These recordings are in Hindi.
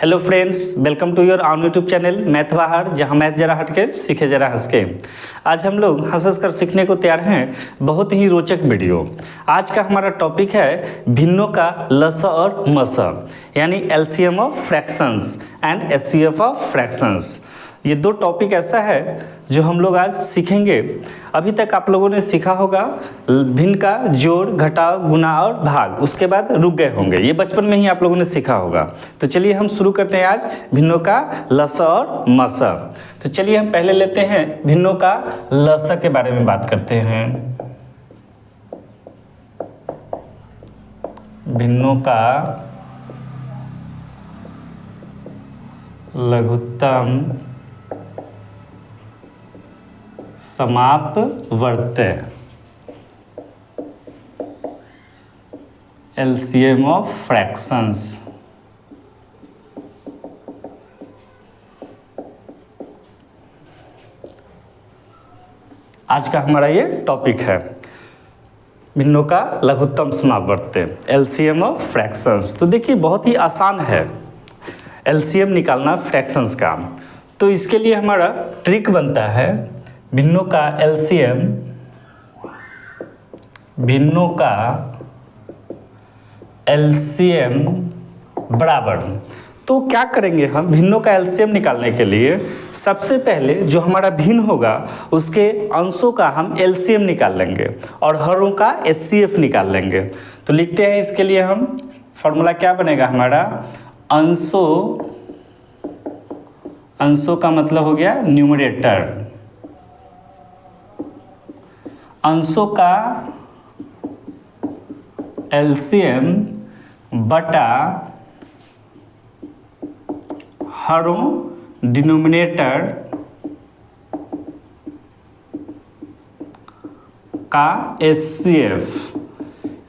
Hello friends, welcome to your on YouTube channel math बाहर, जहां मैथ जरा हटके सीखे जरा हंस के। आज हम लोग हंस कर सीखने को तैयार हैं बहुत ही रोचक वीडियो। आज का हमारा टॉपिक है भिन्नों का लसा और मसा, यानी LCM of fractions and HCF of fractions. ये दो टॉपिक ऐसा है जो हम लोग आज सीखेंगे। अभी तक आप लोगों ने सीखा होगा भिन्न का जोड़, घटाव, गुणा और भाग, उसके बाद रुक गए होंगे। ये बचपन में ही आप लोगों ने सीखा होगा। तो चलिए हम शुरू करते हैं आज भिन्नों का लसा और मसा। तो चलिए हम पहले लेते हैं भिन्नों का लसा के बारे में बात करते हैं। भिन्नों का लघुत्तम समापवर्त्य, एलसीएम ऑफ फ्रैक्शंस। आज का हमारा ये टॉपिक है भिन्नों का लघुत्तम समापवर्त्य, एलसीएम ऑफ फ्रैक्शंस। तो देखिए बहुत ही आसान है एलसीएम निकालना फ्रैक्शंस का। तो इसके लिए हमारा ट्रिक बनता है भिन्नों का एलसीएम, भिन्नों का एलसीएम बराबर। तो क्या करेंगे हम भिन्नों का एलसीएम निकालने के लिए? सबसे पहले जो हमारा भिन्न होगा उसके अंशों का हम एलसीएम निकाल लेंगे और हरों का एचसीएफ निकाल लेंगे। तो लिखते हैं इसके लिए हम फॉर्मूला क्या बनेगा हमारा, अंशों का मतलब हो गया न्यूमरेटर, अंशों का एलसीएम बटा हरों डिनोमिनेटर का एचसीएफ।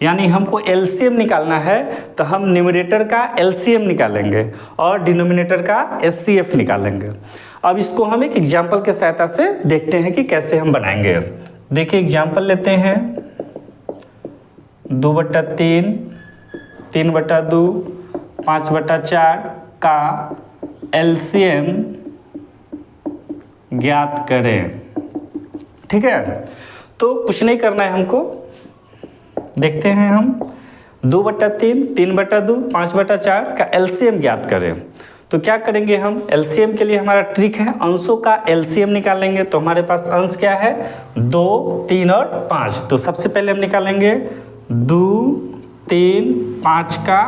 यानी हमको एलसीएम निकालना है तो हम न्यूमरेटर का एलसीएम निकालेंगे और डिनोमिनेटर का एचसीएफ निकालेंगे। अब इसको हम एक एग्जाम्पल के सहायता से देखते हैं कि कैसे हम बनाएंगे। देखिए एग्जाम्पल लेते हैं 2/3, 3/2, 5/4 का एलसीएम ज्ञात करें। ठीक है, तो कुछ नहीं करना है हमको। देखते हैं हम 2/3, 3/2, 5/4 का एलसीएम ज्ञात करें। तो क्या करेंगे हम? एलसीएम के लिए हमारा ट्रिक है अंशों का एलसीएम निकालेंगे। तो हमारे पास अंश क्या है, 2, 3 और 5। तो सबसे पहले हम निकालेंगे 2, 3, 5 का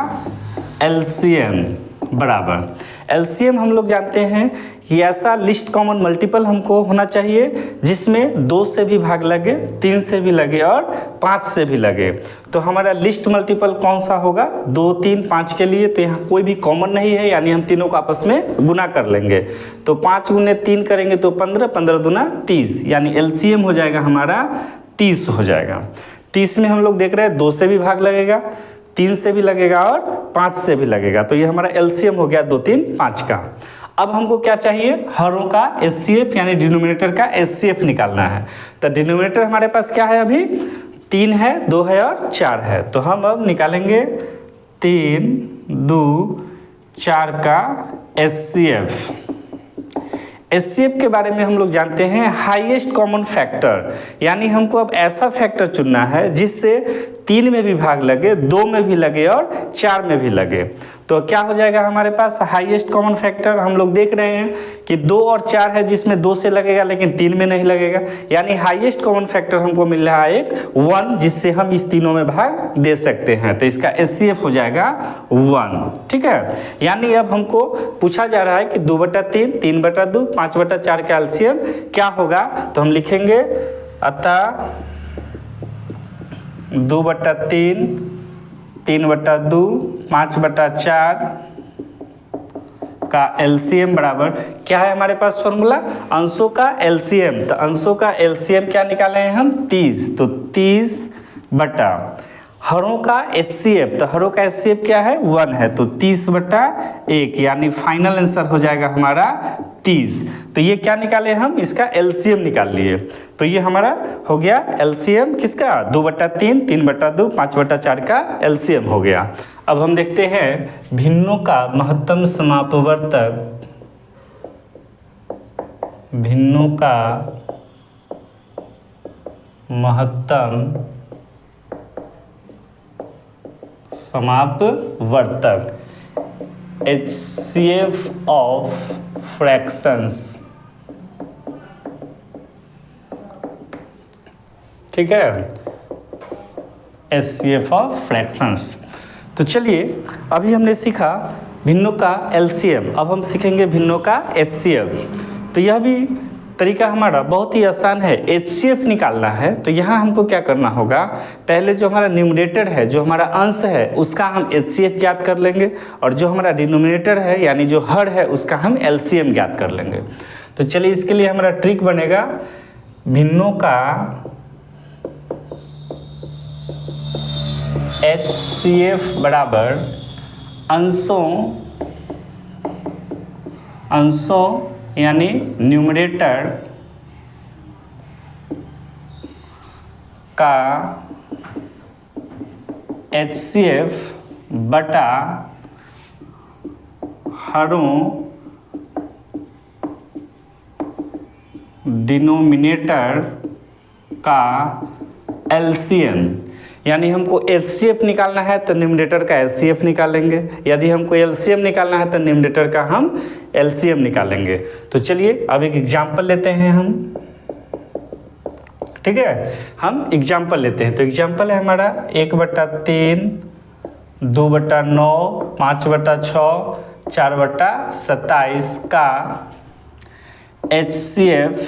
एलसीएम बराबर। एलसीएम हम लोग जानते हैं कि ऐसा लिस्ट कॉमन मल्टीपल हमको होना चाहिए जिसमें 2 से भी भाग लगे, 3 से भी लगे और 5 से भी लगे। तो हमारा लिस्ट मल्टीपल कौन सा होगा? 2, 3, 5 के लिए तो यहाँ कोई भी कॉमन नहीं है, यानी हम तीनों को आपस में गुना कर लेंगे। तो 5 गुने 3 करेंगे तो 15, 15 दूना 30, यानी एलसीएम हो जाएगा हमारा 30 हो जाएगा। 30 में हम लोग देख रहे हैं 2 से भी भाग लगेगा, 3 से भी लगेगा और 5 से भी लगेगा। तो ये हमारा एलसीएम हो गया 2, 3, 5 का। अब हमको क्या चाहिए? हरों का एचसीएफ यानी डिनोमिनेटर का एचसीएफ निकालना है। तो डिनोमिनेटर हमारे पास क्या है अभी? 3 है, 2 है और 4 है। तो हम अब निकालेंगे 3, 2, 4 का एचसीएफ। एचसीएफ के बारे में हम लोग जानते हैं हाईएस्ट कॉमन फैक्टर, यानी हमको अब ऐसा फैक्टर चुनना है जिससे 3 में भी भाग लगे, 2 में भी लगे और 4 में भी लगे। तो क्या हो जाएगा हमारे पास हाईएस्ट कॉमन फैक्टर? हम लोग देख रहे हैं कि 2 और 4 है जिसमें 2 से लगेगा लेकिन 3 में नहीं लगेगा, यानी हाईएस्ट कॉमन फैक्टर हमको मिल रहा है एक 1, जिससे हम इस तीनों में भाग दे सकते हैं। तो इसका एचसीएफ हो जाएगा 1। ठीक है, यानी अब हमको पूछा जा रहा है कि 2/3, 3/2, 5/4 का एलसीएम क्या होगा। तो हम लिखेंगे अतः 2/3, 3/2, 5/4 का एलसीएम बराबर क्या है हमारे पास फॉर्मूला? अंशों का एलसीएम। तो अंशों का एलसीएम क्या निकाले हैं हम? 30। तो 30 बटा हरों का एचसीएफ। तो हरों का एचसीएफ क्या है? 1 है। तो 30/1, यानी फाइनल आंसर हो जाएगा हमारा 30। तो ये क्या निकाले हम? इसका एलसीएम निकाल लिए। तो ये हमारा हो गया एलसीएम किसका? 2/3, 3/2, 5/4 का एलसीएम हो गया। अब हम देखते हैं भिन्नों का महत्तम समापवर्तक, भिन्नों का महत्तम समापवर्तक HCF ऑफ फ्रैक्शंस। ठीक है, HCF ऑफ फ्रैक्शंस। तो चलिए अभी हमने सीखा भिन्नों का LCM, अब हम सीखेंगे भिन्नों का HCF। तो यह भी तरीका हमारा बहुत ही आसान है, HCF निकालना है। तो यहाँ हमको क्या करना होगा, पहले जो हमारा न्यूमरेटर है, जो हमारा अंश है, उसका हम HCF ज्ञात कर लेंगे, और जो हमारा डिनोमिनेटर है यानी जो हर है उसका हम LCM ज्ञात कर लेंगे। तो चलिए इसके लिए हमारा ट्रिक बनेगा, भिन्नों का HCF बराबर अंशों यानी न्यूमरेटर का HCF बटा हरों डिनोमिनेटर का LCM। यानी हमको HCF निकालना है तो न्यूमरेटर का HCF निकालेंगे, यदि हमको LCM निकालना है तो न्यूमरेटर का हम LCM निकालेंगे। तो चलिए अब एक एग्जाम्पल लेते हैं हम। ठीक है, हम एग्जाम्पल लेते हैं। तो एग्जाम्पल है हमारा 1/3, 2/9, 5/6, 4/27 का HCF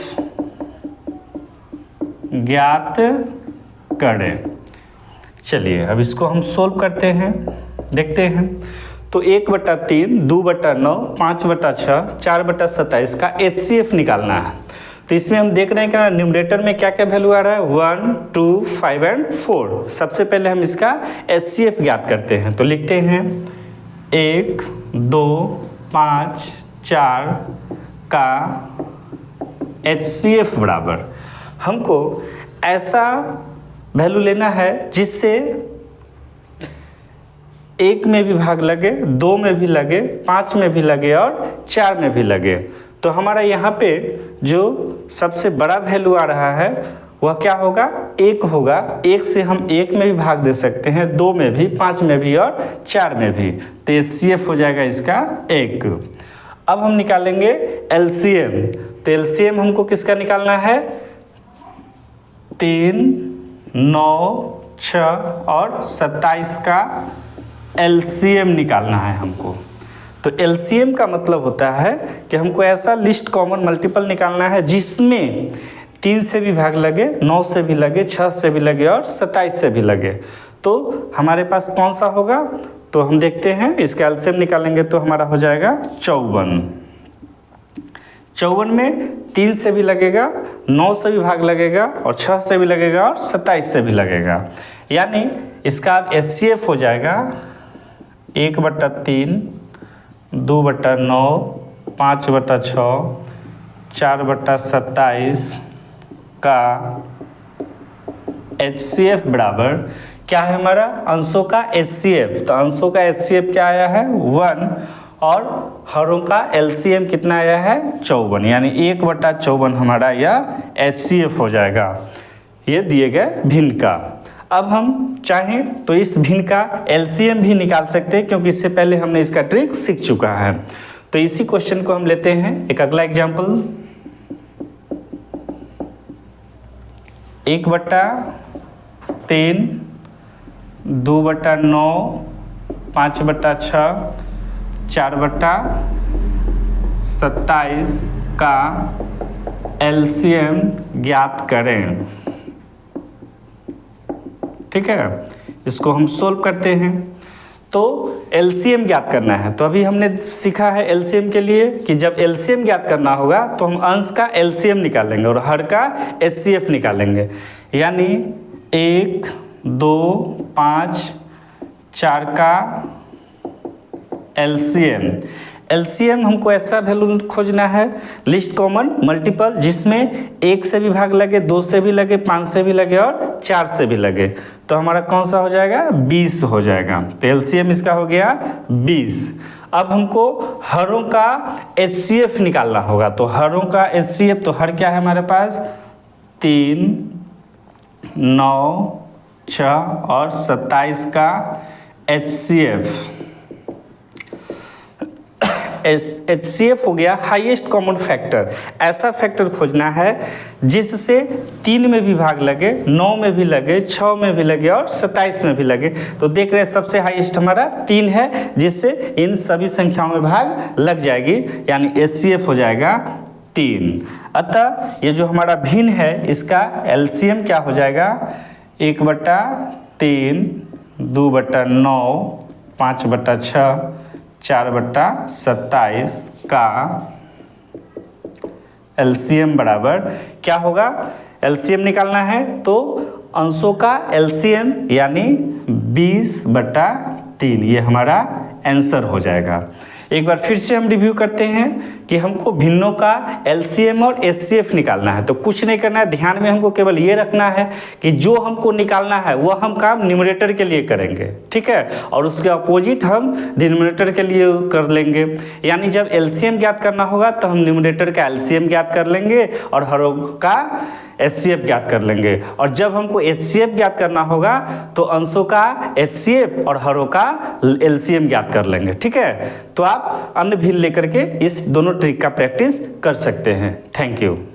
ज्ञात करें। चलिए अब इसको हम सोल्व करते हैं, देखते हैं। तो 1/3, 2/9, 5/6, 4/27 का HCF निकालना है। तो इसमें हम देख रहे हैं कि न्यूमरेटर में क्या क्या वैल्यू आ रहा है, 1, 2, 5 एंड 4। सबसे पहले हम इसका HCF ज्ञात करते हैं। तो लिखते हैं 1, 2, 5, 4 का HCF बराबर, हमको ऐसा वैल्यू लेना है जिससे 1 में भी भाग लगे, 2 में भी लगे, 5 में भी लगे और 4 में भी लगे। तो हमारा यहाँ पे जो सबसे बड़ा वैल्यू आ रहा है वह क्या होगा, 1 होगा। 1 से हम 1 में भी भाग दे सकते हैं, 2 में भी, 5 में भी और 4 में भी। तो HCF हो जाएगा इसका 1। अब हम निकालेंगे LCM। तो LCM हमको किसका निकालना है, 3, 9, 6 और 27 का LCM निकालना है हमको। तो LCM का मतलब होता है कि हमको ऐसा लिस्ट कॉमन मल्टीपल निकालना है जिसमें 3 से भी भाग लगे, 9 से भी लगे, 6 से भी लगे और 27 से भी लगे। तो हमारे पास कौन सा होगा, तो हम देखते हैं, इसका LCM निकालेंगे तो हमारा हो जाएगा 54। 54 में 3 से भी लगेगा, 9 से भी भाग लगेगा और 6 से भी लगेगा और 27 से भी लगेगा। यानी इसका HCF हो जाएगा 1/3, 2/9, 5/6, 4/27 का HCF बराबर क्या है हमारा, अंशों का HCF। तो अंशों का HCF क्या आया है, 1, और हरों का LCM कितना आया है, 54। यानी 1/54 हमारा यह HCF हो जाएगा, ये दिए गए भिन्न का। अब हम चाहें तो इस भिन्न का LCM भी निकाल सकते हैं, क्योंकि इससे पहले हमने इसका ट्रिक सीख चुका है। तो इसी क्वेश्चन को हम लेते हैं एक अगला एग्जाम्पल। 1/3, 2/9, 5/6, 4/27 का LCM ज्ञात करें। ठीक है, इसको हम सोल्व करते हैं। तो LCM ज्ञात करना है। तो अभी हमने सीखा है LCM के लिए कि जब LCM ज्ञात करना होगा तो हम अंश का LCM निकालेंगे और हर का HCF निकालेंगे। यानी 1, 2, 5, 4 का LCM हमको ऐसा वैल्यू खोजना है, लिस्ट कॉमन मल्टीपल, जिसमें 1 से भी भाग लगे, 2 से भी लगे, 5 से भी लगे और 4 से भी लगे। तो हमारा कौन सा हो जाएगा, 20 हो जाएगा। तो एलसीएम इसका हो गया 20। अब हमको हरों का एचसीएफ निकालना होगा। तो हरों का एचसीएफ, तो हर क्या है हमारे पास, 3, 9, 6 और 27 का एचसीएफ। एचसीएफ हो गया हाईएस्ट कॉमन फैक्टर। ऐसा फैक्टर खोजना है जिससे 3 में भी भाग लगे, 9 में भी लगे, 6 में भी लगे और 27 में भी लगे। तो देख रहे हैं सबसे हाईएस्ट हमारा 3 है, जिससे इन सभी संख्याओं में भाग लग जाएगी, यानी एचसीएफ हो जाएगा 3। अतः ये जो हमारा भिन्न है इसका एलसीएम क्या हो जाएगा, 1/3, 2/9, 5/6, 4/27 का एलसीएम बराबर क्या होगा, एलसीएम निकालना है तो अंशों का एलसीएम यानी 20/3, ये हमारा आंसर हो जाएगा। एक बार फिर से हम रिव्यू करते हैं कि हमको भिन्नों का एलसीएम और एचसीएफ निकालना है। तो कुछ नहीं करना है, ध्यान में हमको केवल ये रखना है कि जो हमको निकालना है वह हम काम न्यूमरेटर के लिए करेंगे, ठीक है, और उसके अपोजिट हम डिनोमिनेटर के लिए कर लेंगे। यानी जब एलसीएम ज्ञात करना होगा तो हम न्यूमरेटर का एलसीएम ज्ञात कर लेंगे और हरों का एचसीएफ ज्ञात कर लेंगे, और जब हमको एचसीएफ ज्ञात करना होगा तो अंशों का एचसीएफ और हरों का एलसीएम ज्ञात कर लेंगे, ठीक है। तो आप अन्य भिन्न लेकर के इस दोनों ट्रिक का प्रैक्टिस कर सकते हैं। Thank you.